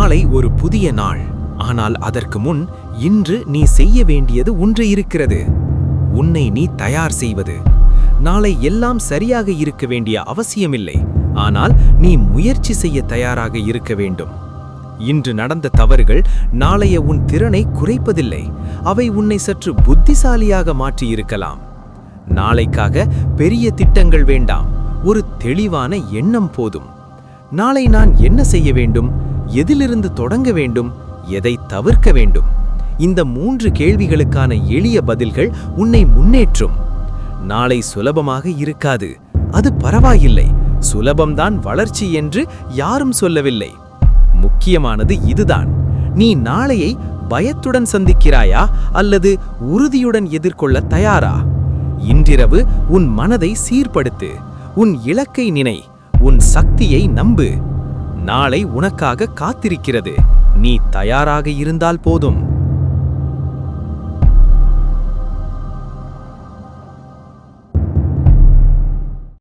நாளை ஒரு புதிய நாள். ஆனால் அதற்கு முன் இன்று நீ செய்ய வேண்டியது ஒன்று இருக்கிறது. உன்னை நீ தயார் செய்வது. நாளை எல்லாம் சரியாக இருக்க வேண்டிய அவசியமில்லை. ஆனால் நீ முயற்சி செய்ய தயாராக இருக்க வேண்டும். இன்று நடந்த தவறுகள் நாளைய உன் திறனை குறைப்பதில்லை. அவை உன்னை சற்று புத்திசாலியாக மாற்றியிருக்கலாம். நாளைக்காக பெரிய திட்டங்கள் வேண்டாம். ஒரு தெளிவான எண்ணம் போதும். நாளை நான் என்ன செய்ய வேண்டும்? எதிலிருந்து தொடங்க வேண்டும்? எதை தவிர்க்க வேண்டும்? இந்த 3 கேள்விகளுக்கான எளிய பதில்கள் உன்னை முன்னேற்றும். நாளை சுலபமாக இருக்காது. அது பரவாயில்லை. சுலபம்தான் வளர்ச்சி என்று யாரும் சொல்லவில்லை. முக்கியமானது இதுதான். நீ நாளையை பயத்துடன் சந்திக்கிறாயா அல்லது உறுதியுடன் எதிர்கொள்ள தயாரா? இன்றிரவு உன் மனதை சீர்படுத்து. உன் இலக்கை நினை. உன் சக்தியை நம்பு. நாளை உனக்காக காத்திருக்கிறது. நீ தயாராக இருந்தால் போதும்.